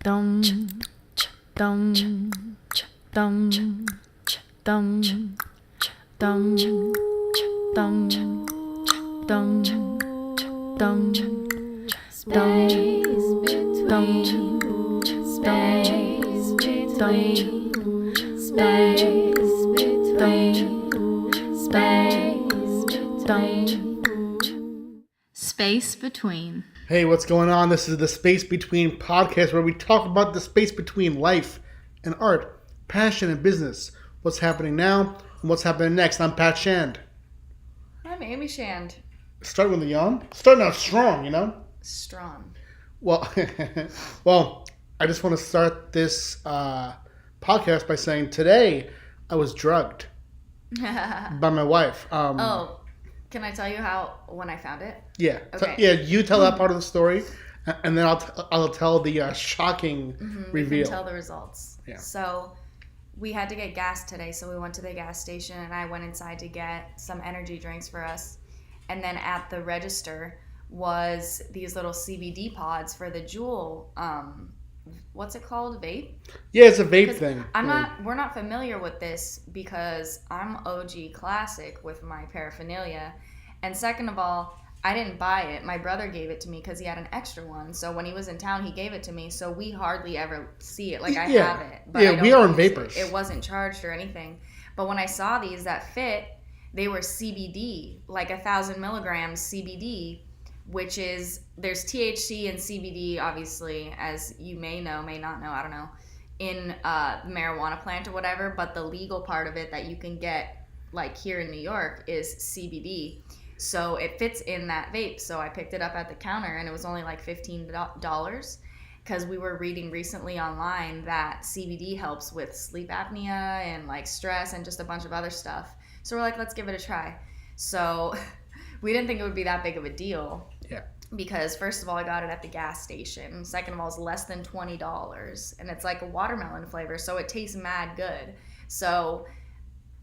Dum dum dum dum dum dum dum dum Space between, space between, space between. Space between. Hey, what's going on? This is the Space Between podcast where we talk about the space between life and art, passion and business, what's happening now and what's happening next. I'm Pat Shand. I'm Amy Shand. Starting with the yawn. Starting out strong, you know? Strong. Well, I just want to start this podcast by saying today I was drugged by my wife. Can I tell you when I found it? Yeah. Okay. You tell that part of the story, and then I'll tell the shocking reveal. You can tell the results. Yeah. So we had to get gas today, so we went to the gas station, and I went inside to get some energy drinks for us. And then at the register was these little CBD pods for the Juul. What's it called? Vape? Yeah, it's a vape thing. We're not familiar with this because I'm OG classic with my paraphernalia. And second of all, I didn't buy it. My brother gave it to me because he had an extra one. So when he was in town, he gave it to me. So we hardly ever see it. Like I have it. But I don't we are in use vapors. It wasn't charged or anything. But when I saw these that fit, they were CBD, like 1,000 milligrams CBD, which is, there's THC and CBD, obviously, as you may know, may not know, I don't know, in marijuana plant or whatever, but the legal part of it that you can get, like here in New York, is CBD. So it fits in that vape. So I picked it up at the counter, and it was only like $15 because we were reading recently online that CBD helps with sleep apnea and like stress and just a bunch of other stuff. So we're like, let's give it a try. So we didn't think it would be that big of a deal. Yeah. Because first of all, I got it at the gas station. Second of all, it's less than $20. And it's like a watermelon flavor, so it tastes mad good. So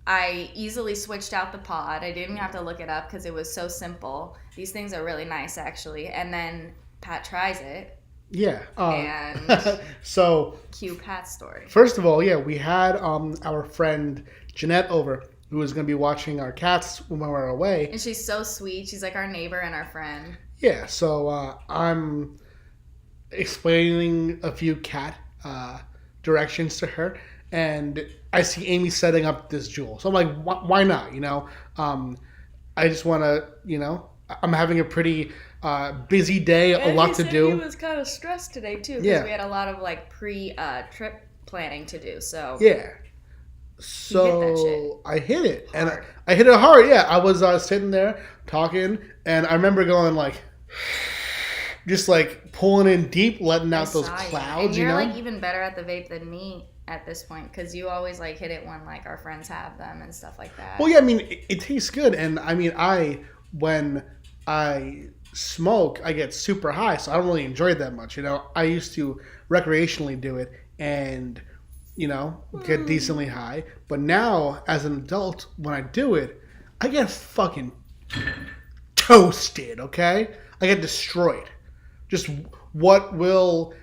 I easily switched out the pod. I didn't have to look it up because it was so simple. These things are really nice, actually. And then Pat tries it. Yeah. And so cue Pat's story. First of all, we had our friend Jeanette over, who was going to be watching our cats when we were away. And she's so sweet. She's like our neighbor and our friend. Yeah, so I'm explaining a few cat directions to her, and I see Amy setting up this Juul. So I'm like, why not? I just want to, I'm having a pretty busy day, a lot to do. He was kind of stressed today, too, because we had a lot of like pre-trip planning to do. So yeah. So I hit it, and I hit it hard. Yeah, I was sitting there talking, and I remember going like, just like pulling in deep, letting out those clouds. And you're like even better at the vape than me at this point because you always like hit it when like our friends have them and stuff like that. Well, yeah, I mean it tastes good, and I mean when I smoke, I get super high, so I don't really enjoy it that much. I used to recreationally do it, and get decently high. But now, as an adult, when I do it, I get fucking toasted, okay? I get destroyed. Just what will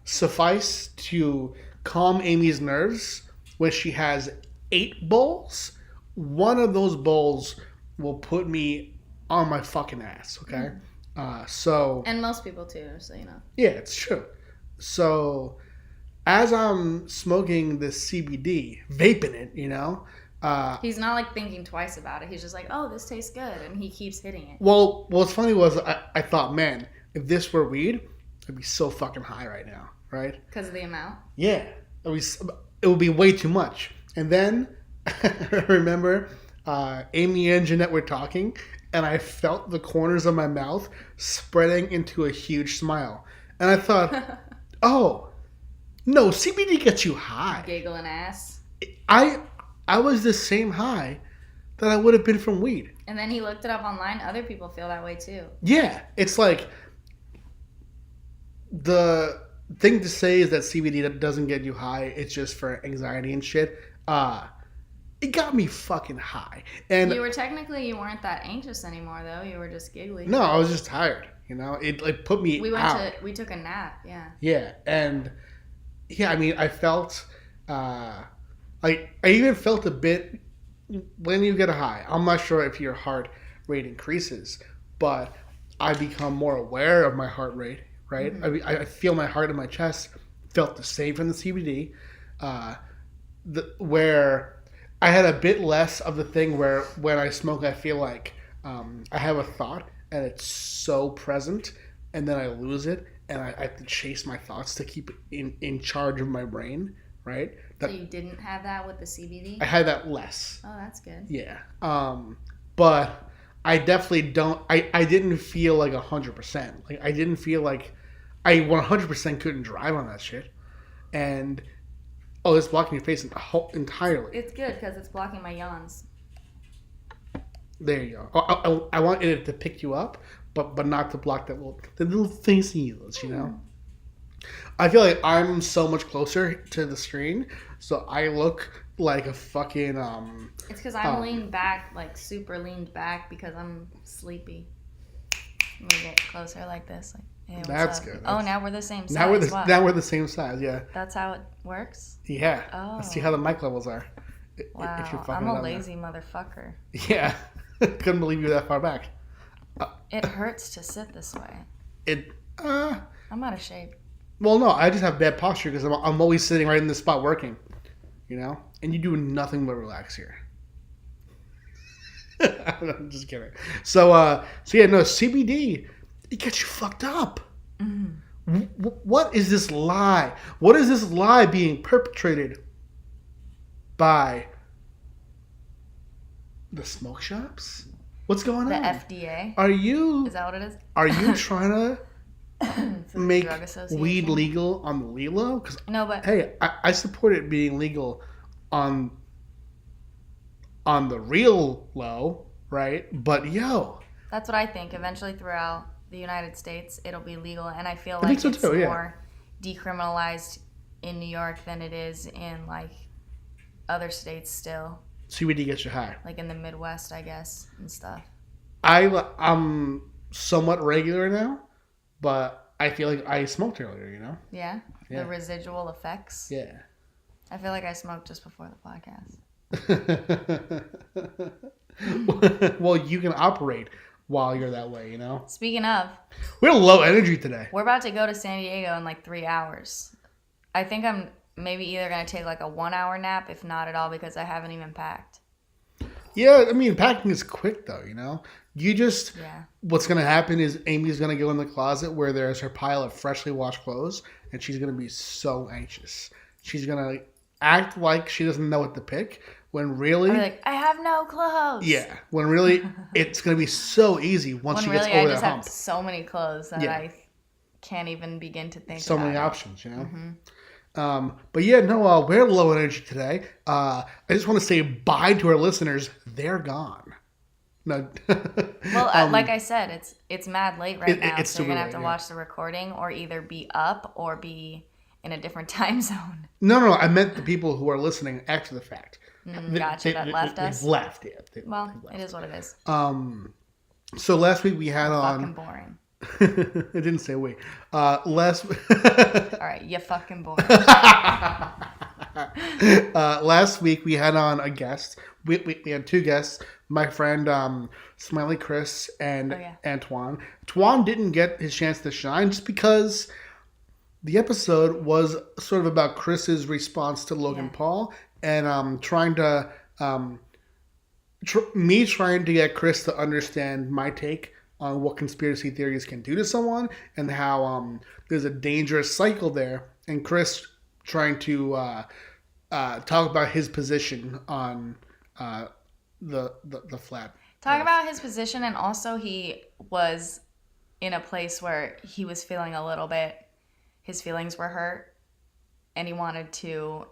suffice to calm Amy's nerves when she has 8 bowls, one of those bowls will put me on my fucking ass, okay? And most people too, so Yeah, it's true. So as I'm smoking this CBD, vaping it, he's not like thinking twice about it. He's just like, oh, this tastes good, and he keeps hitting it. Well, what's funny was I thought, man, if this were weed, I'd be so fucking high right now, right? Because of the amount? Yeah. It would be way too much. And then I remember Amy and Jeanette were talking, and I felt the corners of my mouth spreading into a huge smile. And I thought, oh, no, CBD gets you high. Giggling ass. I was the same high that I would have been from weed. And then he looked it up online. Other people feel that way too. Yeah. It's like the thing to say is that CBD doesn't get you high. It's just for anxiety and shit. It got me fucking high. And you weren't that anxious anymore though. You were just giggly. No, I was just tired. You know, it put me out. We took a nap. Yeah. Yeah, and yeah, I mean, I felt like I even felt a bit when you get a high. I'm not sure if your heart rate increases, but I become more aware of my heart rate. Right, I feel my heart in my chest felt the same from the CBD. Where I had a bit less of the thing where when I smoke, I feel like I have a thought and it's so present, and then I lose it, and I have to chase my thoughts to keep it in charge of my brain, right? So you didn't have that with the CBD? I had that less. Oh, that's good. Yeah. But I definitely don't. I didn't feel like 100%. Like I didn't feel like I 100% couldn't drive on that shit, and. Oh, it's blocking your face entirely. It's good because it's blocking my yawns. There you go. I want it to pick you up, but not to block the little face of yours, you know? I feel like I'm so much closer to the screen, so I look like a fucking... It's because I'm leaned back, like super leaned back because I'm sleepy. I'm going to get closer like this. Like, hey, that's good. Now we're the same size. Now we're the same size, yeah. That's how it works? Yeah. Oh. Let's see how the mic levels are. Wow, if you're I'm a lazy motherfucker. Yeah. Couldn't believe you were that far back. It hurts to sit this way. I'm out of shape. Well, no, I just have bad posture because I'm always sitting right in this spot working, you know? And you do nothing but relax here. I'm just kidding. So yeah, no, CBD, it gets you fucked up. Mm-hmm. What is this lie? What is this lie being perpetrated by the smoke shops? What's going on? The FDA? Is that what it is? Are you trying to make weed legal on the Lilo? Because no, but hey, I support it being legal on the real low, right? But that's what I think. Eventually, throughout the United States, it'll be legal, and I feel like it's more decriminalized in New York than it is in like other states still. CBD gets you high. Like in the Midwest, I guess, and stuff. I'm somewhat regular now, but I feel like I smoked earlier, you know? Yeah? The residual effects? Yeah. I feel like I smoked just before the podcast. Well, you can operate while you're that way, you know? Speaking of... We're low energy today. We're about to go to San Diego in like 3 hours. I think I'm maybe either going to take like a 1 hour nap, if not at all, because I haven't even packed. Yeah, I mean, packing is quick though, you know? You just... Yeah. What's going to happen is Amy's going to go in the closet where there's her pile of freshly washed clothes, and she's going to be so anxious. She's going to act like she doesn't know what to pick, when really... I'll be like, I have no clothes. Yeah, when really it's going to be so easy once she gets over that hump. I just have so many clothes that I can't even begin to think so about many it. Options, you know? Mm-hmm. But yeah, no, we're low energy today. I just want to say bye to our listeners. They're gone. No. Well, like I said, it's mad late right now, so you're going to have to watch the recording or either be up or be in a different time zone. No, I meant the people who are listening after the fact. Gotcha, that left us? They've left, yeah. They left. It is what it is. So last week we had on... Fucking boring. It didn't say we. Last... Alright, you fucking boring. Last week we had on a guest. We had 2 guests. My friend Smiley Chris and Antoine. Antoine didn't get his chance to shine just because the episode was sort of about Chris's response to Logan Paul and trying to get Chris to understand my take on what conspiracy theories can do to someone and how there's a dangerous cycle there, and Chris trying to talk about his position on the flat. Talk about his position, and also he was in a place where he was feeling a little bit, his feelings were hurt, and he wanted to...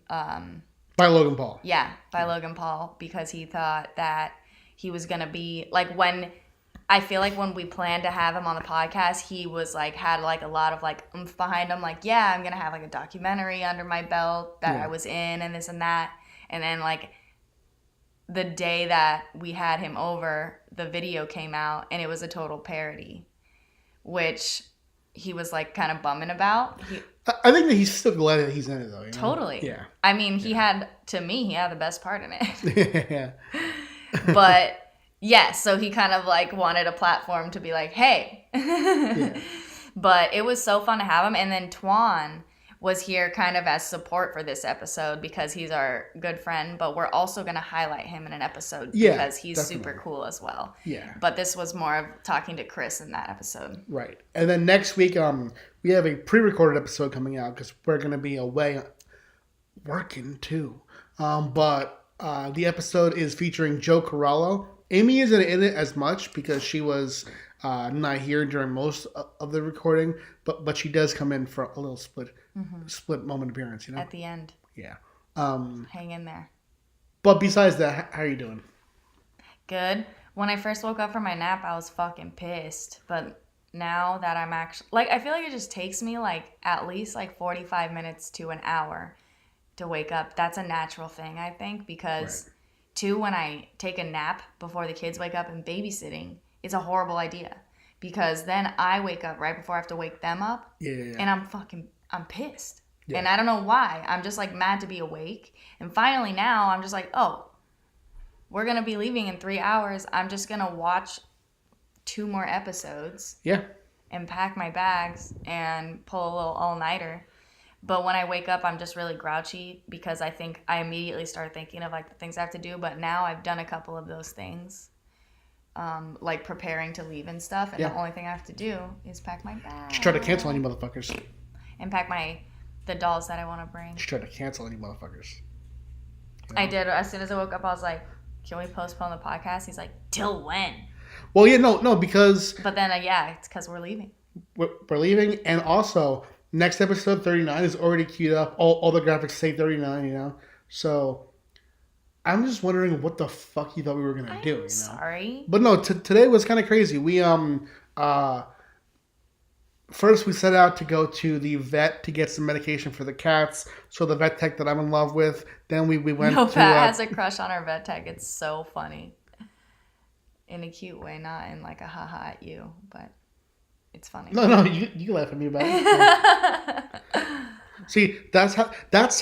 by Logan Paul. Yeah, by Logan Paul, because he thought that he was going to be... Like, when... I feel like when we planned to have him on the podcast, he was like, had like a lot of like oomph behind him. Like, yeah, I'm going to have like a documentary under my belt that I was in and this and that. And then like the day that we had him over, the video came out and it was a total parody. which he was like kind of bumming about. I think that he's still glad that he's in it though. You know? Totally. Yeah. I mean, he had the best part in it. Yeah. But yeah, so he kind of like wanted a platform to be like, hey. Yeah. But it was so fun to have him. And then Twan was here kind of as support for this episode because he's our good friend, but we're also going to highlight him in an episode because he's definitely. super cool as well. Yeah. But this was more of talking to Chris in that episode. Right. And then next week, we have a pre-recorded episode coming out because we're going to be away working too. But the episode is featuring Joe Corallo. Amy isn't in it as much because she was not here during most of the recording, but she does come in for a little split moment appearance, you know? At the end. Yeah. Hang in there. But besides that, how are you doing? Good. When I first woke up from my nap, I was fucking pissed. But now that I'm actually... Like, I feel like it just takes me, like, at least, like, 45 minutes to an hour to wake up. That's a natural thing, I think, because... Right. Two, when I take a nap before the kids wake up and babysitting, it's a horrible idea. Because then I wake up right before I have to wake them up. Yeah. And I'm pissed. Yeah. And I don't know why. I'm just, like, mad to be awake. And finally now, I'm just like, oh, we're going to be leaving in 3 hours. I'm just going to watch 2 more episodes. Yeah. And pack my bags and pull a little all-nighter. But when I wake up, I'm just really grouchy because I think I immediately start thinking of, like, the things I have to do. But now I've done a couple of those things, like preparing to leave and stuff. And the only thing I have to do is pack my bags. Just try to cancel any motherfuckers. And pack the dolls that I want to bring. Just try to cancel any motherfuckers. You know? I did. As soon as I woke up, I was like, can we postpone the podcast? He's like, till when? Well, yeah, no, because... But then, it's because we're leaving. We're leaving, and also... Next episode, 39, is already queued up. All the graphics say 39, you know? So, I'm just wondering what the fuck you thought we were going to do, you know? Sorry. But no, today was kind of crazy. We, first we set out to go to the vet to get some medication for the cats. So the vet tech that I'm in love with. Then we went to... Pat has a crush on our vet tech. It's so funny. In a cute way, not in like a haha at you, but... It's funny. No, you can laugh at me about it. See, that's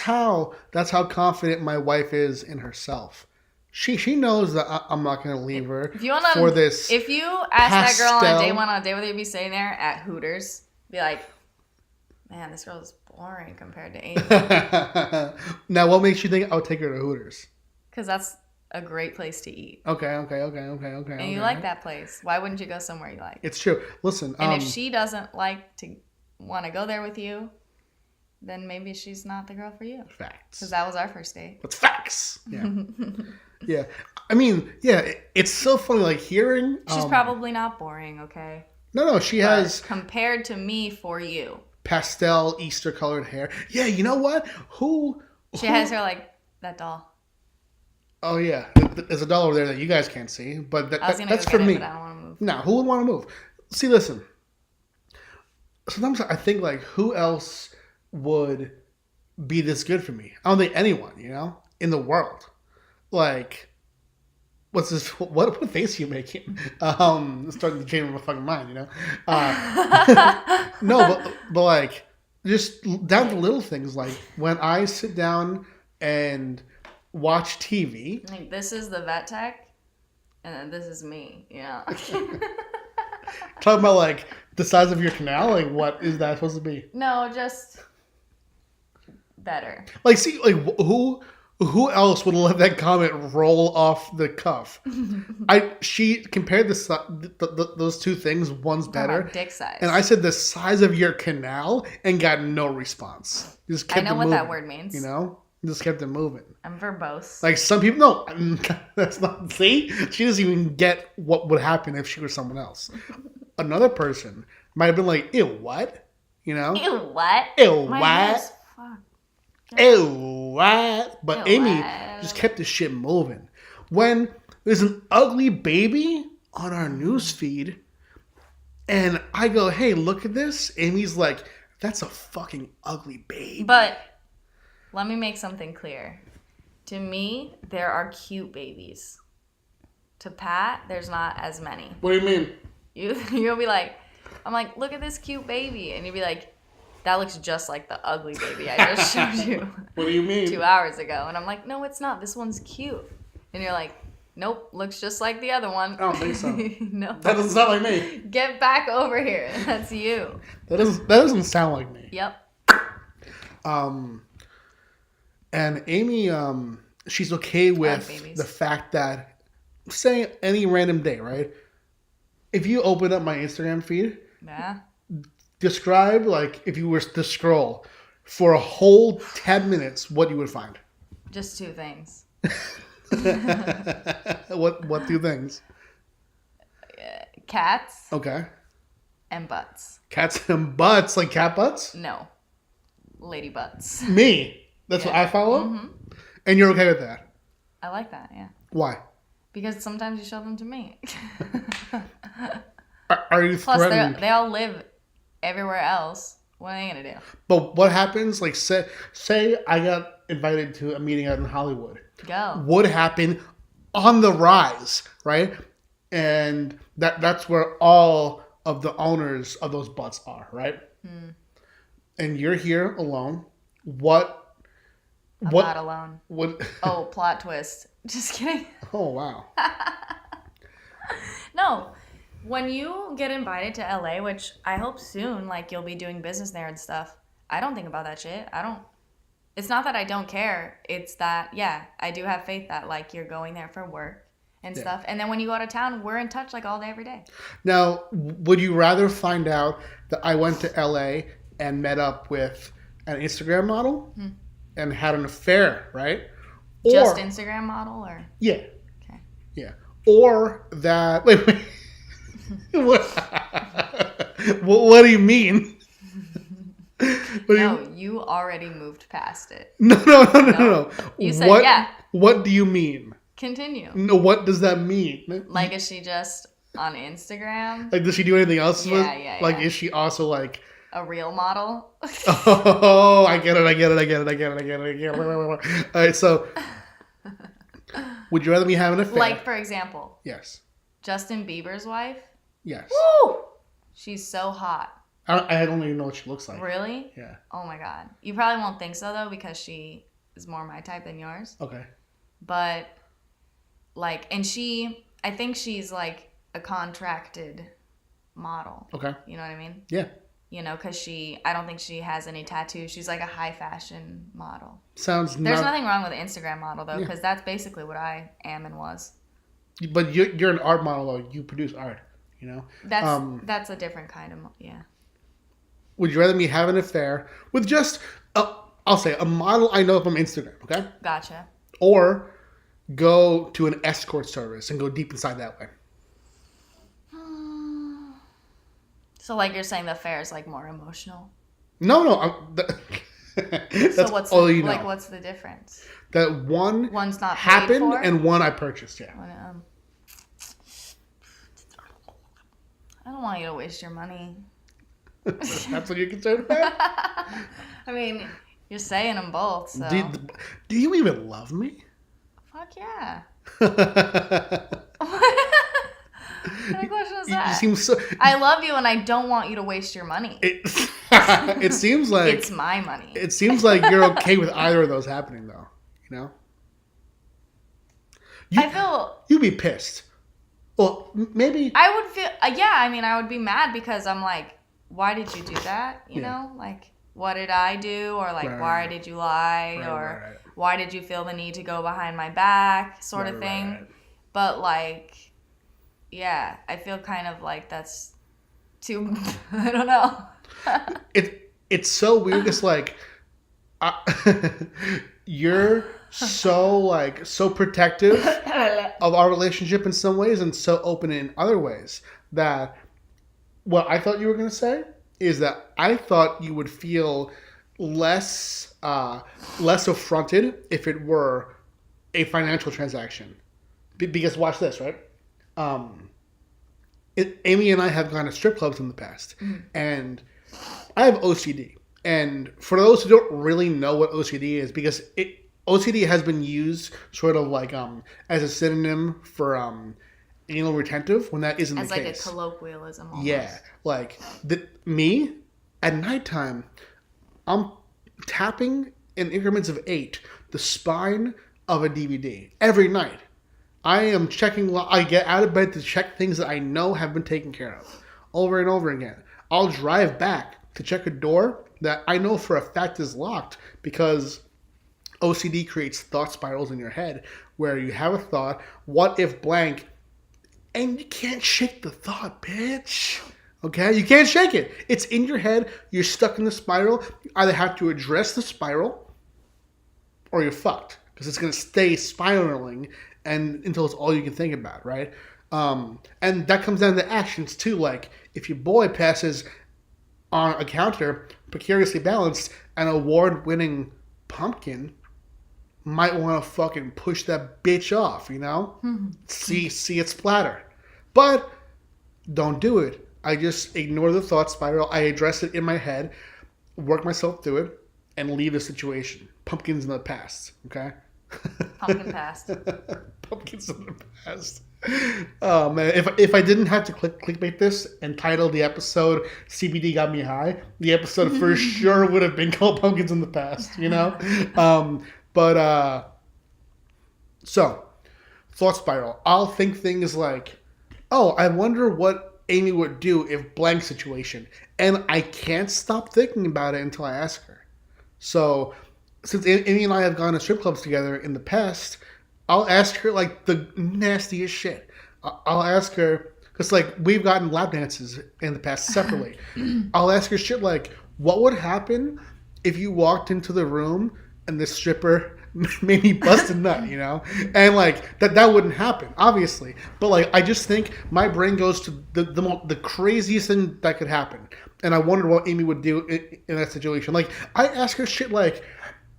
how confident my wife is in herself. She knows that I'm not going to leave her for this. If you ask that girl on a date with you, be sitting there at Hooters, be like, man, this girl is boring compared to Amy. Now, what makes you think I'll take her to Hooters? Because that's a great place to eat. Okay. And you like that place. Why wouldn't you go somewhere you like? It's true. Listen. And if she doesn't like to want to go there with you, then maybe she's not the girl for you. Facts. Because that was our first date. That's facts. Yeah. Yeah. I mean, yeah, it's so funny, like, hearing... She's probably not boring, okay? No, she has... Compared to me, for you. Pastel, Easter-colored hair. Yeah, you know what? She has her, like, that doll. Oh, yeah. There's a doll over there that you guys can't see, but that's for me. But I don't want to move. No, who would want to move? See, listen. Sometimes I think, like, who else would be this good for me? I don't think anyone, you know, in the world. Like, what's this? What face are you making? It's starting to change my fucking mind, you know. No, but like, just down to little things. Like when I sit down and watch TV. Like, this is the vet tech, and then this is me. Yeah. Talking about like the size of your canal. Like, what is that supposed to be? No, just better. Like, see, like who else would let that comment roll off the cuff? She compared those two things. One's better. Dick size. And I said the size of your canal and got no response. Just kept I know it what moving, that word means. You know, just kept it moving. I'm verbose. Like some people, no, that's not. See, she doesn't even get what would happen if she were someone else. Another person might have been like, "Ew, what?" You know? Ew, what? Ew, My what? hair's fucked. Ew, what? But Ew, Amy what? just kept this shit moving. When there's an ugly baby on our news feed, and I go, "Hey, look at this," Amy's like, "That's a fucking ugly baby." But let me make something clear. To me, there are cute babies. To Pat, there's not as many. What do you mean? You'll be like, I'm like, look at this cute baby. And you'd be like, that looks just like the ugly baby I just showed you What do you mean? 2 hours ago. And I'm like, no, it's not. This one's cute. And you're like, nope, looks just like the other one. I don't think so. No. That doesn't sound like me. Get back over here. That's you. That doesn't sound like me. Yep. And Amy, she's okay with babies. the fact that, say, any random day, right? If you open up my Instagram feed, Yeah. describe, like, if you were to scroll for a whole 10 minutes, what you would find. Just 2 things. What 2 things? Cats Okay. and butts. Cats and butts, like cat butts? No. Lady butts. Me. That's what I follow? Mm-hmm. And you're okay with that? I like that, yeah. Why? Because sometimes you show them to me. Are you Plus, threatened? they all live everywhere else. What are they going to do? But what happens, like, say I got invited to a meeting out in Hollywood. Go. Would happen on the rise, right? And that's where all of the owners of those butts are, right? And you're here alone. I'm not alone. What? Oh, plot twist. Just kidding. Oh, wow. No. When you get invited to LA, which I hope soon, like you'll be doing business there and stuff, I don't think about that shit. It's not that I don't care. It's that, yeah, I do have faith that like you're going there for work and stuff. And then when you go out of town, we're in touch like all day, every day. Now, would you rather find out that I went to LA and met up with an Instagram model and had an affair, right? Just Instagram model or? Yeah. Okay. Yeah. Or that... Wait. What do you mean? No, you already moved past it. No. You said yeah. What do you mean? Continue. No, what does that mean? Like, is she just on Instagram? Like, does she do anything else? Yeah. Like, is she also like... A real model? Oh, I get it. All right, so... Would you rather me have an affair? Like, for example, Yes. Justin Bieber's wife? Yes. Woo! She's so hot. I don't even know what she looks like. Really? Yeah. Oh my god. You probably won't think so though because she is more my type than yours. Okay. But like, and I think she's like a contracted model. Okay. You know what I mean? Yeah. You know, because I don't think she has any tattoos. She's like a high fashion model. Sounds. There's nothing wrong with an Instagram model though, because that's basically what I am and was. But you're an art model though. You produce art. You know. That's a different kind of yeah. Would you rather me have an affair with just I'll say a model I know from Instagram, okay? Gotcha. Or go to an escort service and go deep inside that way. So like you're saying the affair is like more emotional. No. That's so what's all you know. Like what's the difference? That one's not happened paid for? and one I purchased. Yeah. Oh, I don't want you to waste your money. That's what you're concerned about? I mean, you're saying them both, so. Do you even love me? Fuck yeah. What kind of question is that? You seem so... I love you and I don't want you to waste your money. It seems like... It's my money. It seems like you're okay with either of those happening, though. You know? I feel... You'd be pissed. Well, maybe... I would feel... yeah, I mean, I would be mad because I'm like, why did you do that? You know? Like, what did I do? Or like, why did you lie? Or why did you feel the need to go behind my back? Sort of thing. Right. But like... Yeah, I feel kind of like that's too... I don't know. It's so weird. It's like... you're so protective of our relationship in some ways and so open in other ways that what I thought you were going to say is that I thought you would feel less affronted if it were a financial transaction. Because watch this, right? Amy and I have gone to strip clubs in the past, and I have OCD. And for those who don't really know what OCD is, because OCD has been used sort of like as a synonym for anal retentive when that isn't As the like case. a colloquialism almost. Yeah, like me at nighttime, I'm tapping in increments of 8 the spine of a DVD every night. I am checking. I get out of bed to check things that I know have been taken care of, over and over again. I'll drive back to check a door that I know for a fact is locked because OCD creates thought spirals in your head where you have a thought, what if blank, and you can't shake the thought, bitch. Okay? You can't shake it. It's in your head. You're stuck in the spiral. You either have to address the spiral or you're fucked because it's going to stay spiraling and until it's all you can think about, right? And that comes down to actions too. Like if your boy passes on a counter, precariously balanced, an award-winning pumpkin, might want to fucking push that bitch off, you know? See it splatter. But don't do it. I just ignore the thought spiral. I address it in my head, work myself through it, and leave the situation. Pumpkins in the past, okay? Pumpkin past. Pumpkins in the past. Oh man, if I didn't have to clickbait this and title the episode "CBD Got Me High," the episode for sure would have been called "Pumpkins in the Past." You know, so thought spiral. I'll think things like, "Oh, I wonder what Amy would do if blank situation," and I can't stop thinking about it until I ask her. So, since Amy and I have gone to strip clubs together in the past, I'll ask her like the nastiest shit. I'll ask her because like we've gotten lap dances in the past separately. I'll ask her shit like, what would happen if you walked into the room and the stripper made me bust a nut, you know? And like that wouldn't happen, obviously. But like I just think my brain goes to the craziest thing that could happen, and I wonder what Amy would do in that situation. Like I ask her shit like,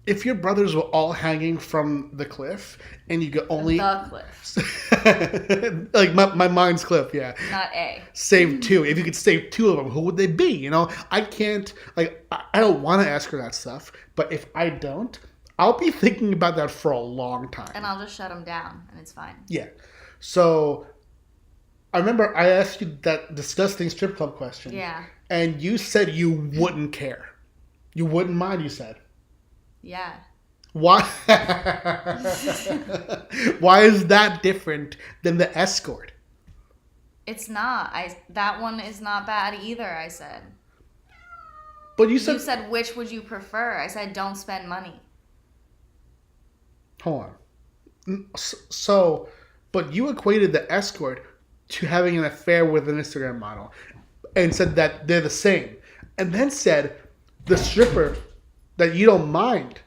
if your brothers were all hanging from the cliff and you could only The cliff, like my mind's cliff, yeah. not A. Save 2. If you could save 2 of them, who would they be? You know, I can't like I don't want to ask her that stuff, but if I don't, I'll be thinking about that for a long time. And I'll just shut them down, and it's fine. Yeah. So I remember I asked you that disgusting strip club question. Yeah. And you said you wouldn't care. You wouldn't mind, you said. Yeah. Why? Why is that different than the escort? It's not. That one is not bad either, I said. But You said, which would you prefer? I said, don't spend money. Hold on. So, but you equated the escort to having an affair with an Instagram model and said that they're the same. And then said the stripper that you don't mind,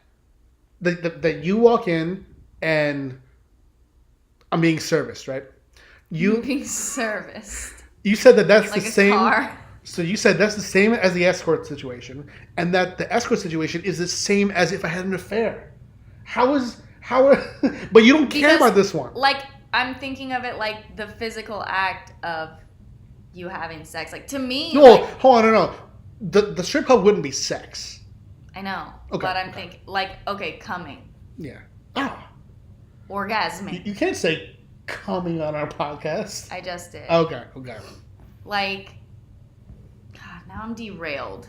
that you walk in and I'm being serviced, right? You're being serviced. You said that's Like the a same. car. So you said that's the same as the escort situation, and that the escort situation is the same as if I had an affair. But you don't care about this one. Like, I'm thinking of it like the physical act of you having sex. Like, to me, No, like, hold on, no. The strip club wouldn't be sex. I know. Okay, But I'm thinking, like, okay, coming. Yeah. Ah, Orgasming. you can't say coming on our podcast. I just did. Okay. Like, God, now I'm derailed.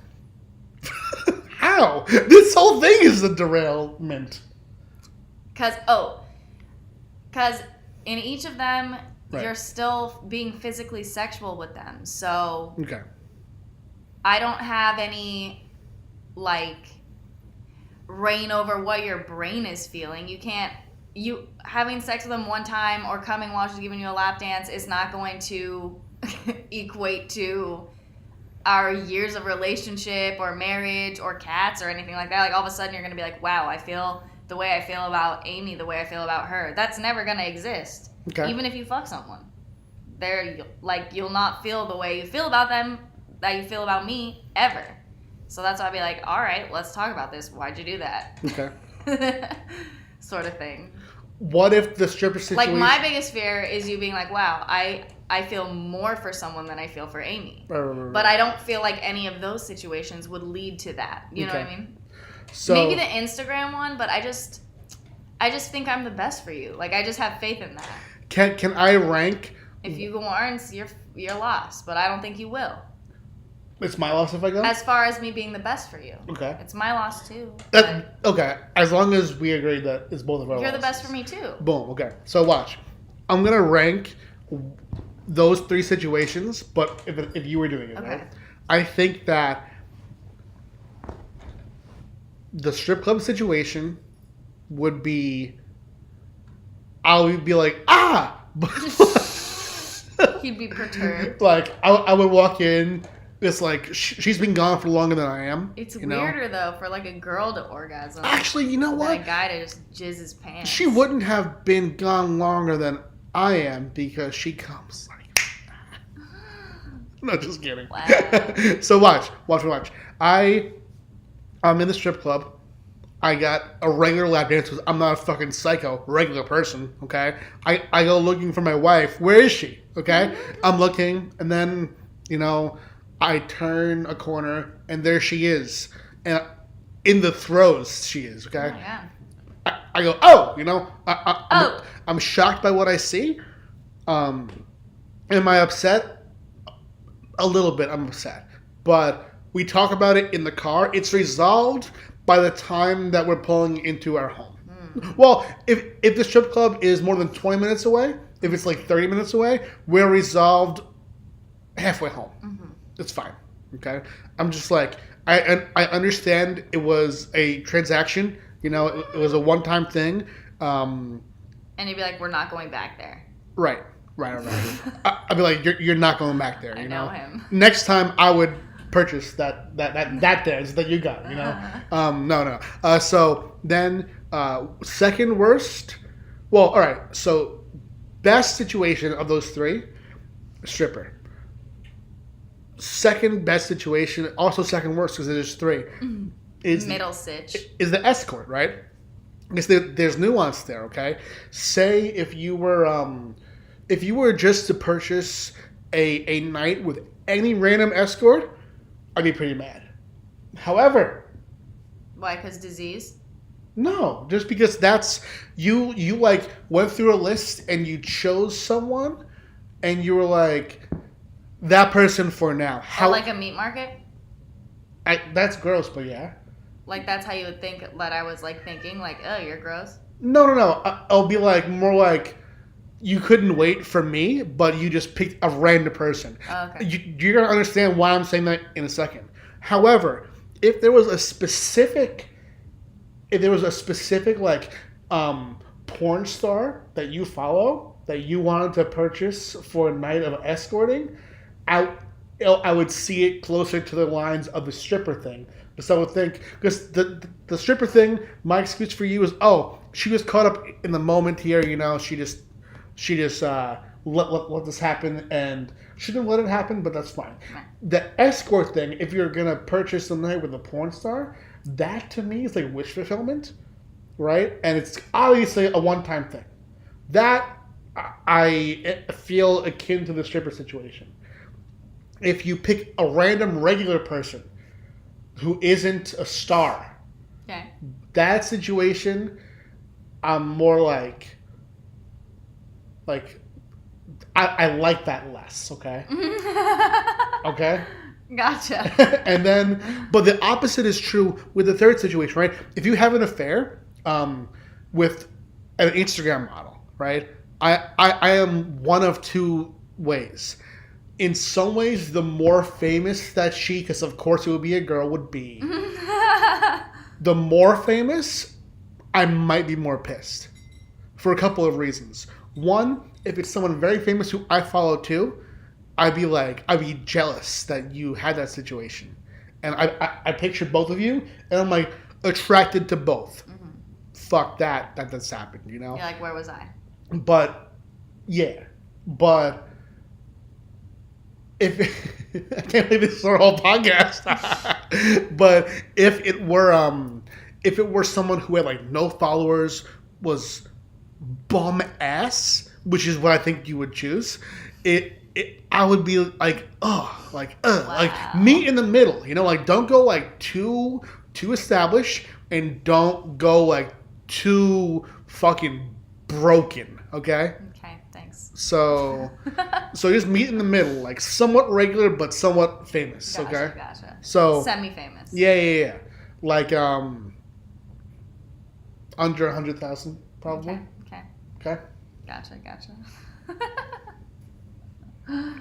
How? This whole thing is a derailment. Because in each of them, Right. you're still being physically sexual with them. So Okay. I don't have any, like, reign over what your brain is feeling. You having sex with them one time or coming while she's giving you a lap dance is not going to equate to our years of relationship or marriage or cats or anything like that. Like, all of a sudden you're going to be like, wow, I feel the way I feel about Amy, the way I feel about her. That's never going to exist. Okay. Even if you fuck someone. You'll not feel the way you feel about them that you feel about me ever. So that's why I'd be like, all right, let's talk about this. Why'd you do that? Okay. Sort of thing. What if the stripper situation? Like, my biggest fear is you being like, wow, I feel more for someone than I feel for Amy. Right. But I don't feel like any of those situations would lead to that. You know what I mean? So Maybe the Instagram one, but I just think I'm the best for you. Like, I just have faith in that. can I rank If you weren't, you're lost. But I don't think you will. It's my loss if I go? As far as me being the best for you. Okay. It's my loss too. Okay. As long as we agree that it's both of our You're losses. the best for me too. Boom. Okay. So watch. I'm going to rank those 3 situations, but if you were doing it, Okay. right? I think that the strip club situation would be... I would be like, ah! He'd be perturbed. Like, I would walk in... It's like she's been gone for longer than I am. It's you know? weirder though for like a girl to orgasm. Actually, you know than what? a guy to just jizz his pants. She wouldn't have been gone longer than I am because she comes like. No, just kidding. Wow. So watch. I'm in the strip club. I got a regular lap dance because I'm not a fucking psycho, regular person. Okay, I go looking for my wife. Where is she? Okay, I'm looking, and then I turn a corner, and there she is. And in the throes, she is, okay? Oh, yeah. I go, oh, Oh. I'm shocked by what I see. Am I upset? A little bit, I'm upset. But we talk about it in the car. It's resolved by the time that we're pulling into our home. Well, if the strip club is more than 20 minutes away, if it's like 30 minutes away, we're resolved halfway home. It's fine. Okay. I'm just like, I understand it was a transaction. It was a one-time thing. And you'd be like, we're not going back there. Right. I'd be like, you're not going back there. I know him. Next time I would purchase that dance that you got. No. So then, second worst. Well, all right. So best situation of those 3, stripper. Second best situation, also second worst because there's 3. Is middle sitch. Is the escort, right? Because there's nuance there, okay? Say if you were just to purchase a night with any random escort, I'd be pretty mad. However, Why? Because disease? no, just because that's you like went through a list and you chose someone and you were like, that person for now. How like a meat market? That's gross, but yeah. Like that's how you would think that I was like thinking like, oh, you're gross. No. I'll be like more like you couldn't wait for me, but you just picked a random person. Oh, okay. You're gonna understand why I'm saying that in a second. However, if there was a specific like porn star that you follow that you wanted to purchase for a night of escorting, I would see it closer to the lines of the stripper thing. So I would think, because the stripper thing, my excuse for you is, oh, she was caught up in the moment here, she just let this happen, and she didn't let it happen, but that's fine. The escort thing, if you're gonna purchase a night with a porn star, that to me is like wish fulfillment, right? And it's obviously a one-time thing. That I feel akin to the stripper situation. If you pick a random regular person who isn't a star, Okay. that situation, I'm more like I like that less, okay? Okay? Gotcha. And then, but the opposite is true with the third situation, right? If you have an affair with an Instagram model, right? I am one of 2 ways. In some ways, the more famous that she, because of course it would be a girl, would be, the more famous, I might be more pissed. For a couple of reasons. One, if it's someone very famous who I follow too, I'd be jealous that you had that situation. And I picture both of you, and I'm like attracted to both. Mm-hmm. Fuck that's happened, You're like, where was I? But, yeah. But, if I can't believe this is our whole podcast. But if it were someone who had like no followers, was bum ass, which is what I think you would choose, I would be like, wow. Like meet in the middle, like don't go like too established and don't go like too fucking broken, okay? Okay, thanks. thanks. So just meet in the middle, like somewhat regular but somewhat famous. Okay. Gotcha. So semi-famous. Yeah. Like under 100,000 probably. Okay. Okay. Gotcha.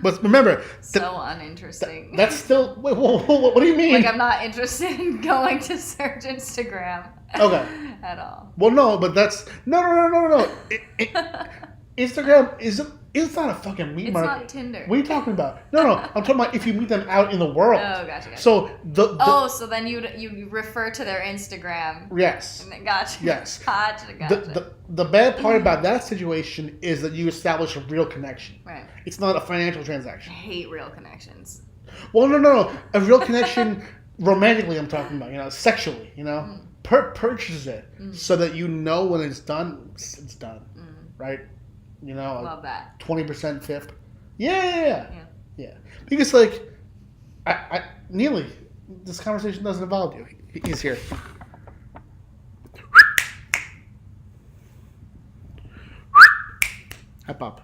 But remember, So uninteresting. that's still. Wait, what do you mean? Like I'm not interested in going to search Instagram. Okay. At all. Well, no, but that's no. Instagram is not a fucking meat It's market. not Tinder. What are you talking about? No. I'm talking about if you meet them out in the world. Oh, gotcha. So so then you refer to their Instagram. Yes. And then, gotcha. Yes. Gotcha. The bad part about that situation is that you establish a real connection. Right. It's not a financial I transaction. hate real connections. Well, no. A real connection, romantically, I'm talking about. Sexually. Purchase it so that when it's done, it's done. Right. Love that. 20% tip. Yeah. Because like, I Neely, this conversation doesn't involve you. He's here. Hi, Pop.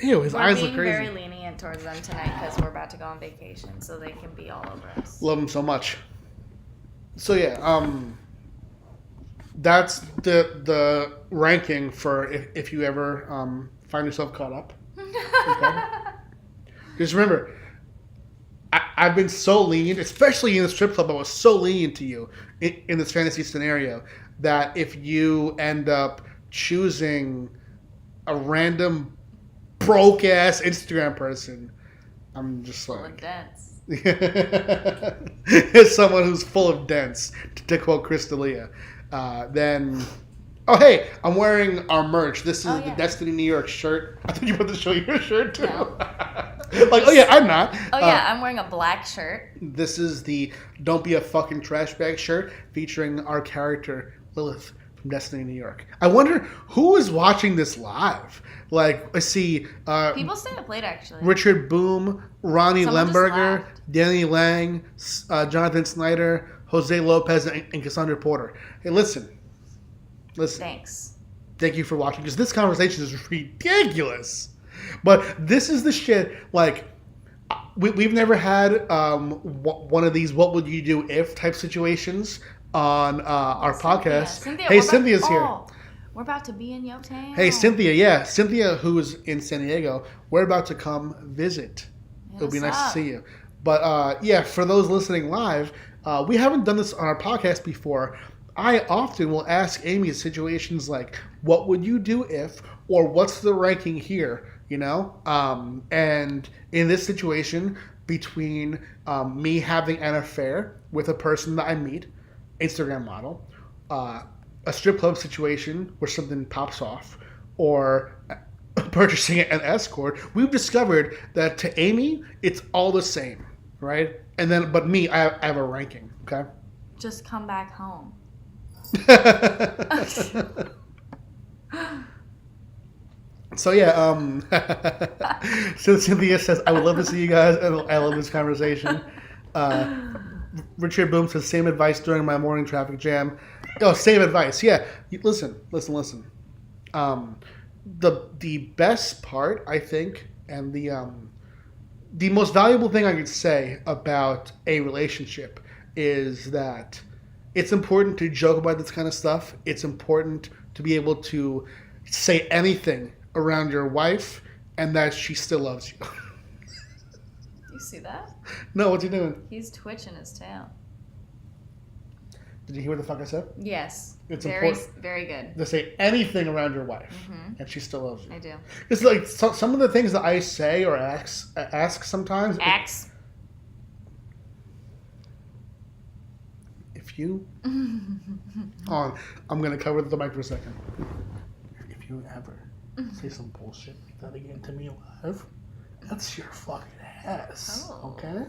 Ew, his eyes look crazy. We're being very lenient towards them tonight because we're about to go on vacation, so they can be all over us. Love him so much. So yeah, that's the ranking for if you ever find yourself caught up. Okay? Just remember, I've been so lenient, especially in the strip club. I was so lenient to you in this fantasy scenario that if you end up choosing a random broke ass Instagram person, I'm just Full like of dents. as someone who's full of dents, to quote Chris D'Elia, then. Oh, hey, I'm wearing our merch. This is the Destiny New York shirt. I thought you were about to show your shirt, too. No. Like, oh, yeah, I'm not. I'm wearing a black shirt. This is the Don't Be a Fucking Trash Bag shirt featuring our character, Lilith, from Destiny New York. I wonder who is watching this live. Like, I see... People stay up late, actually. Richard Boom, Ronnie Someone just Lemberger, laughed. Danny Lang, Jonathan Snyder, Jose Lopez, and Cassandra Porter. Hey, listen. Thanks. Thank you for watching, because this conversation is ridiculous. But this is the shit, like, we've never had one of these what would you do if type situations on our podcast. Hey, Cynthia's here. We're about to be in your town. Hey, Cynthia, Cynthia, who is in San Diego, we're about to come visit. It'll be nice to see you. But, for those listening live, we haven't done this on our podcast before. I often will ask Amy situations like, what would you do if, or what's the ranking here, And in this situation, between me having an affair with a person that I meet, Instagram model, a strip club situation where something pops off, or purchasing an escort, we've discovered that to Amy, it's all the same, right? And then, but me, I have a ranking, okay? Just come back home. So so Cynthia says, I would love to see you guys, and I love this conversation. Richard Boom says, same advice during my morning traffic jam. Oh, same advice. Yeah. Listen. The best part, I think, and the most valuable thing I could say about a relationship is that it's important to joke about this kind of stuff. It's important to be able to say anything around your wife and that she still loves you. You see that? No, what's he doing? He's twitching his tail. Did you hear what the fuck I said? Yes. It's very, important very good. to say anything around your wife and she still loves you. I do. It's like some of the things that I say or ask sometimes. If you... Hold on. I'm going to cover the mic for a second. If you ever say some bullshit like that again to me live, that's your fucking ass. Oh. Okay?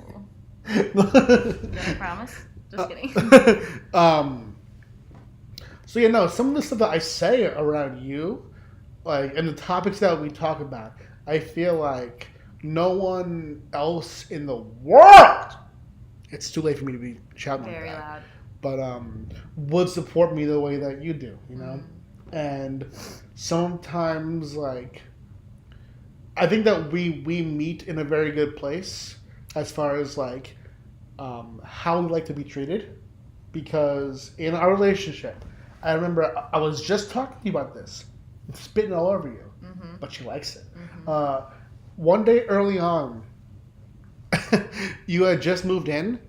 You gonna promise? Just kidding. So some of the stuff that I say around you, like, and the topics that we talk about, I feel like no one else in the world, it's too late for me to be shouting like that. Very loud. But would support me the way that you do, And sometimes, like, I think that we meet in a very good place as far as like how we like to be treated, because in our relationship, I remember I was just talking to you about this, spitting all over you, but she likes it. One day early on, you had just moved in,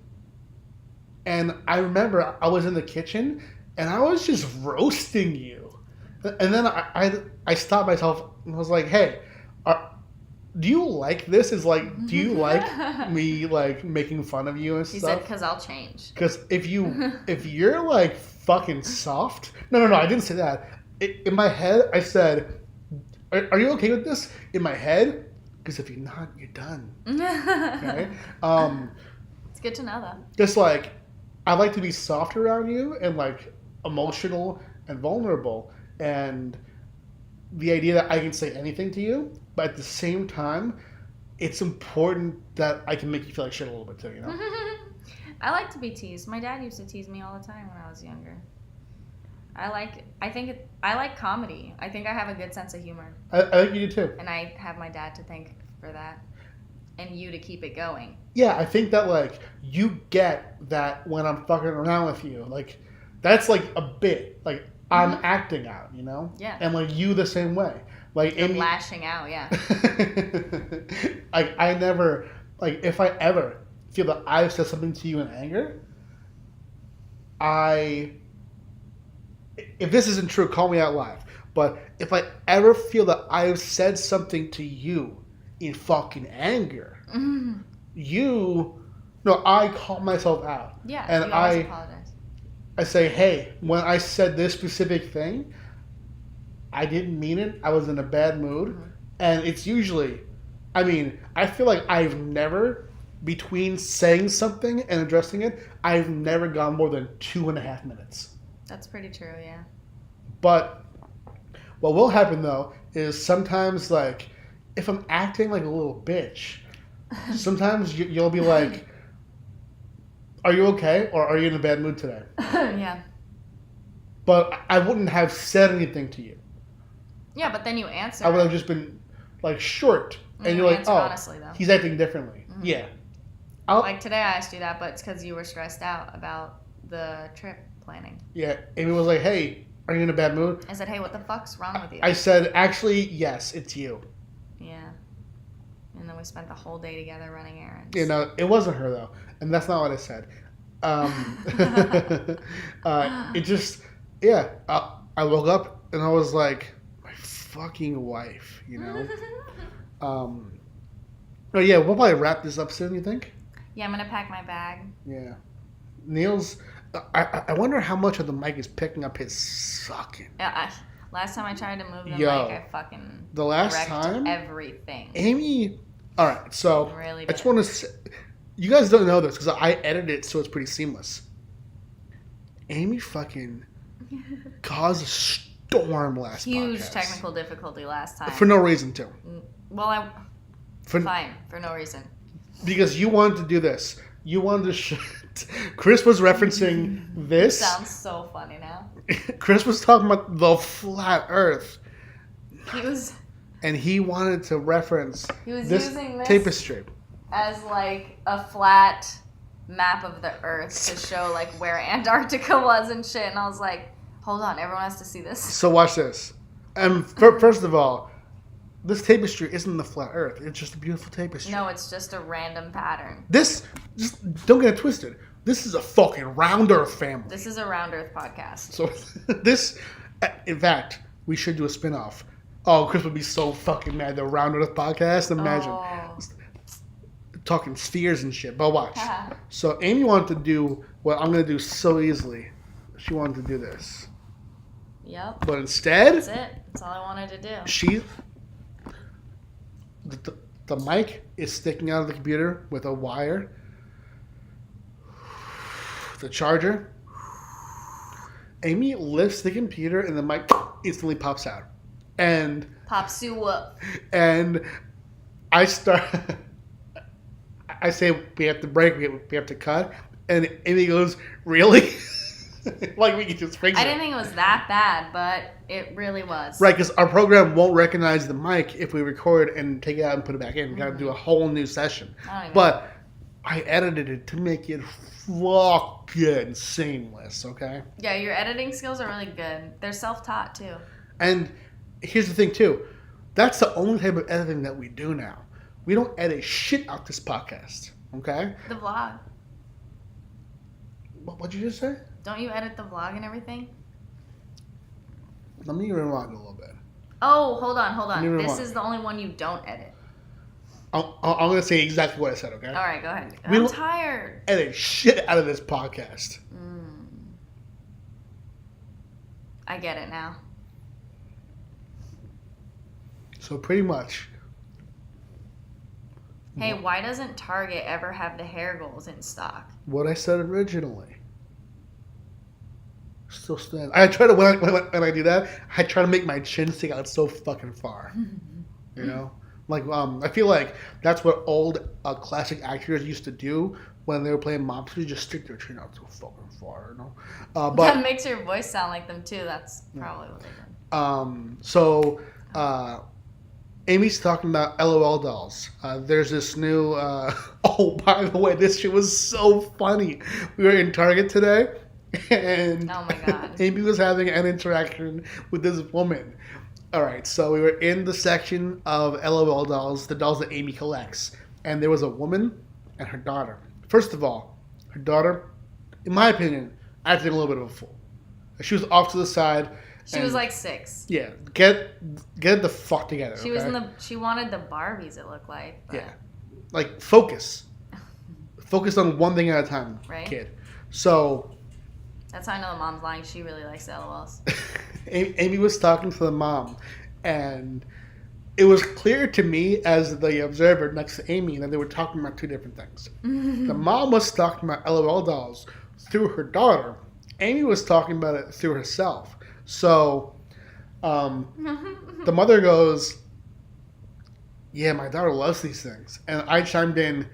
and I remember I was in the kitchen and I was just roasting you, and then I stopped myself and was like, hey. Do you like this? Is like, do you like me like making fun of you and stuff? He said, "Cause I'll change." Because if you're like fucking soft, no, I didn't say that. In my head, I said, "Are you okay with this?" In my head, because if you're not, you're done. Okay. It's good to know, though. Just like, I like to be soft around you and like emotional and vulnerable, and the idea that I can say anything to you. But at the same time, it's important that I can make you feel like shit a little bit too, you know? I like to be teased. My dad used to tease me all the time when I was younger. I like comedy. I think I have a good sense of humor. I think you do too. And I have my dad to thank for that. And you to keep it going. Yeah, I think that like you get that when I'm fucking around with you. Like that's like a bit. Like I'm acting out, you know? Yeah. And like you the same way. Like Amy, lashing out, yeah. Like I never, like if I ever feel that I've said something to you in anger, if this isn't true, call me out live. But if I ever feel that I've said something to you in fucking anger, I call myself out. Yeah, and you always apologize. I say, hey, when I said this specific thing, I didn't mean it. I was in a bad mood. And it's usually, I feel like I've never, between saying something and addressing it, I've never gone more than 2.5 minutes. That's pretty true, yeah. But what will happen, though, is sometimes, like, if I'm acting like a little bitch, sometimes you'll be like, are you okay? Or are you in a bad mood today? Yeah. But I wouldn't have said anything to you. Yeah, but then you answer. I would have just been like short, and you're like, "Oh, honestly, though. He's acting differently." Yeah. Like today, I asked you that, but it's because you were stressed out about the trip planning. Yeah. Amy was like, "Hey, are you in a bad mood?" I said, "Hey, what the fuck's wrong with you?" I said, "Actually, yes, it's you." Yeah. And then we spent the whole day together running errands. You know, it wasn't her though, and that's not what I said. It just, yeah. I woke up and I was like, fucking wife, you know. But yeah, we'll probably wrap this up soon. You think? Yeah, I'm gonna pack my bag. Yeah, Neil's. I wonder how much of the mic is picking up his sucking. Yeah, last time I tried to move the mic, I fucking the last wrecked time everything. Amy. All right, so really I just want to say, you guys don't know this because I edited it so it's pretty seamless. Amy fucking caused a storm last Huge podcast. technical difficulty last time. For no reason, too. Well, fine, for no reason. Because you wanted to do this. You wanted to Chris was referencing this. Sounds so funny now. Chris was talking about the flat earth. And he wanted to reference this using this tapestry as like a flat map of the earth to show like where Antarctica was and shit. And I was like, hold on, everyone has to see this. So watch this. First of all, this tapestry isn't the flat earth. It's just a beautiful tapestry. No, it's just a random pattern. Just don't get it twisted. This is a fucking round earth family. This is a round earth podcast. So this, in fact, we should do a spinoff. Oh, Chris would be so fucking mad. The round earth podcast. Imagine. Talking spheres and shit. But watch. So Amy wanted to do what I'm going to do so easily. She wanted to do this. Yep. But instead... That's it. That's all I wanted to do. The mic is sticking out of the computer with a wire. The charger. Amy lifts the computer and the mic instantly pops out. And... Pops you up. And I start... I say we have to break, we have to cut, and Amy goes, really? Like we can just fix I it. didn't think it was that bad, but it really was. Right, because our program won't recognize the mic if we record and take it out and put it back in. We gotta do a whole new session. But I edited it to make it fucking seamless, okay? Yeah, your editing skills are really good. They're self-taught too. And here's the thing too. That's the only type of editing that we do now. We don't edit shit out this podcast, okay? The vlog. What'd you just say? Don't you edit the vlog and everything? Let me rewind a little bit. Oh, hold on. Never This mind. is the only one you don't edit. I'm going to say exactly what I said, okay? All right, go ahead. We I'm don't- tired. Edit shit out of this podcast. I get it now. So pretty much. Hey, why doesn't Target ever have the hair goals in stock? What I said originally still stands. I try to when I do that, I try to make my chin stick out so fucking far. You know, like I feel like that's what old classic actors used to do when they were playing mobsters. Just stick their chin out so fucking far. You know, but That makes your voice sound like them too. That's probably what they did. Amy's talking about LOL dolls. There's this new. Oh, by the way, this shit was so funny. We were in Target today, and Oh my God. Amy was having an interaction with this woman. All right, so we were in the section of LOL dolls, the dolls that Amy collects, and there was a woman and her daughter. First of all, her daughter, in my opinion, acted a little bit of a fool. She was off to the side. She was like 6. Yeah, get the fuck together. She was she wanted the Barbies, it looked like. But. Yeah, like focus on one thing at a time, Right. kid. So That's how I know the mom's lying. She really likes the LOLs. Amy was talking to the mom, and it was clear to me as the observer next to Amy that they were talking about two different things. The mom was talking about LOL dolls through her daughter. Amy was talking about it through herself. So the mother goes, yeah, my daughter loves these things. And I chimed in,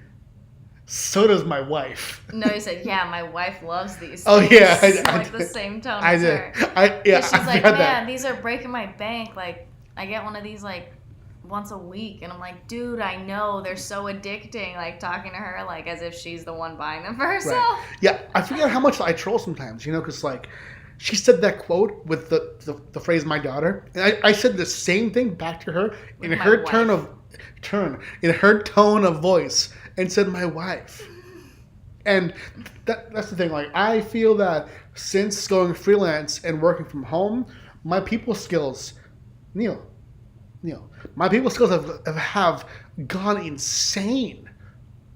so does my wife. No, you said, yeah, my wife loves these. Oh, yeah, I like did. the same tone I as did. her. She's She's like, man, these are breaking my bank. Like, I get one of these like once a week, and I'm like, dude, I know they're so addicting. Like talking to her, like as if she's the one buying them for herself. Right. Yeah, I forget how much I troll sometimes, you know, because like she said that quote with the phrase "my daughter," and I said the same thing back to her in With my her wife. in her tone of voice, and said "my wife." And that's the thing. Like I feel that since going freelance and working from home, my people skills, Neil, my people skills have gone insane.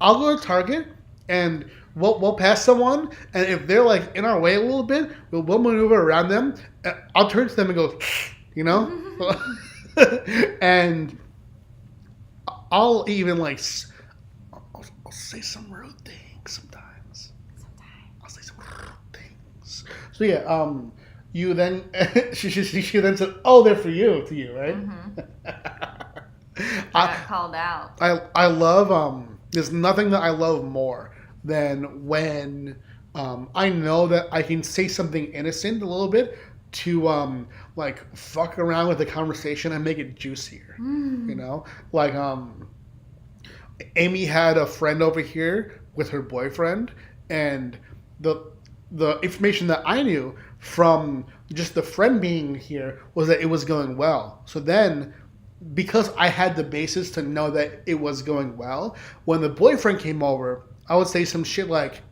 I'll go to Target and we'll pass someone, and if they're like in our way a little bit, we'll maneuver around them. I'll turn to them and go, you know, and I'll even like I'll say some rude things sometimes. I'll say some rude things. So yeah, you then she then said, "Oh, they're for you," to you, right? I got called out. I love there's nothing that I love more than when I know that I can say something innocent a little bit to like fuck around with the conversation and make it juicier. You know? Like Amy had a friend over here with her boyfriend, and the information that I knew from just the friend being here was that it was going well. So then, because I had the basis to know that it was going well, when the boyfriend came over, I would say some shit like,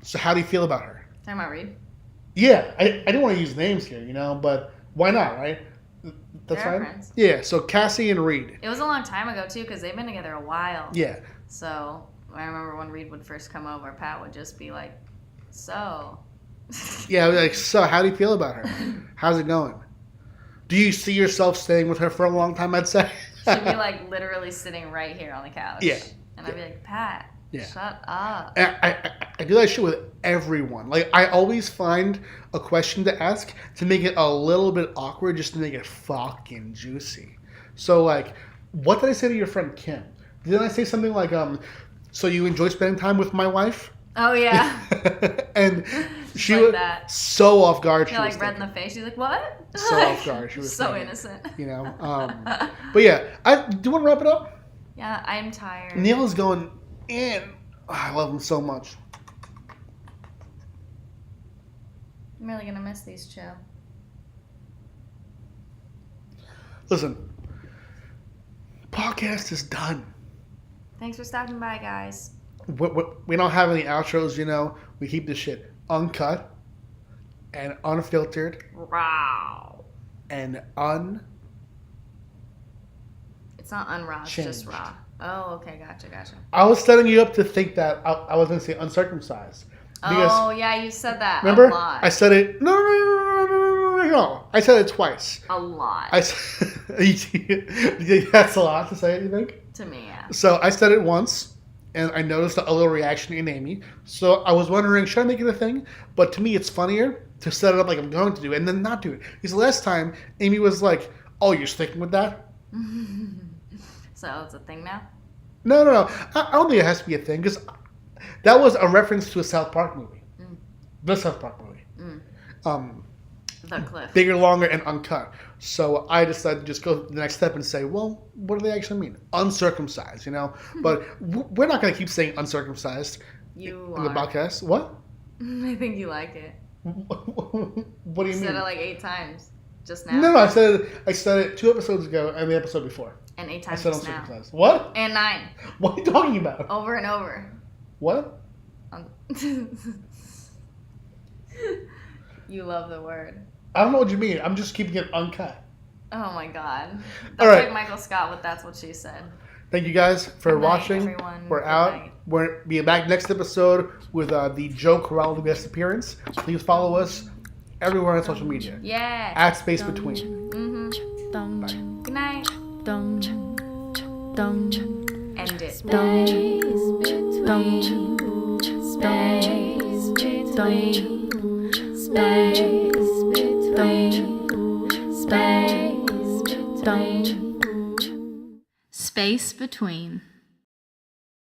"So how do you feel about her?" Talking about Reed? Yeah, I didn't want to use names here, you know, but why not, right? That's They're fine. friends. Yeah, so Cassie and Reed. It was a long time ago too, because they've been together a while. Yeah. So I remember when Reed would first come over, Pat would just be like, "So." Yeah, I was like, "So how do you feel about her? How's it going? Do you see yourself staying with her for a long time?" I'd say. She'd be like literally sitting right here on the couch. Yeah. And I'd be like, "Pat, Yeah. shut up." And I do that shit with everyone. Like, I always find a question to ask to make it a little bit awkward, just to make it fucking juicy. So, like, what did I say to your friend Kim? Didn't I say something like, so you enjoy spending time with my wife? Oh yeah. And She like was that. so off guard. She You're was like red in the face. She's like, what? so off guard. She was so thinking, innocent. You know. But yeah, do you want to wrap it up? Yeah, I'm tired. Neil is going in. Oh, I love him so much. I'm really gonna miss these two. Listen, podcast is done. Thanks for stopping by, guys. We don't have any outros, you know. We keep this shit uncut and unfiltered Raw. and It's not unraw, it's just Changed. raw. Oh, okay, gotcha. I was setting you up to think that I was going to say uncircumcised. Because, Oh, yeah, you said that remember? a lot. I said it. No. I said it twice. A lot. That's a lot to say, you think? To me, yeah. So I said it once, and I noticed a little reaction in Amy. So I was wondering, should I make it a thing? But to me, it's funnier to set it up like I'm going to do it and then not do it. Because last time, Amy was like, oh, you're sticking with that? So it's a thing now? No. I don't think it has to be a thing, because that was a reference to a South Park movie. The South Park movie. The cliff. Bigger, longer, and uncut. So I decided to just go the next step and say, well, what do they actually mean? Uncircumcised, you know? But we're not going to keep saying uncircumcised You in the are. podcast. What? I think you like it. What do you You mean? said it like 8 times just now. No, I said it 2 episodes ago and the episode before. And 8 I times said just now. uncircumcised. What? And 9. What are you talking about? Over and over. What? You love the word. I don't know what you mean. I'm just keeping it uncut. Oh my god. That's All right. like Michael Scott with That's What She Said. Thank you guys for Good night, watching. everyone. We're Good out. night. We'll be back next episode with the Joe Corral guest appearance. Please follow us everywhere on social media. Yeah. At Space Between. Mm-hmm. Good night. End it. Space between.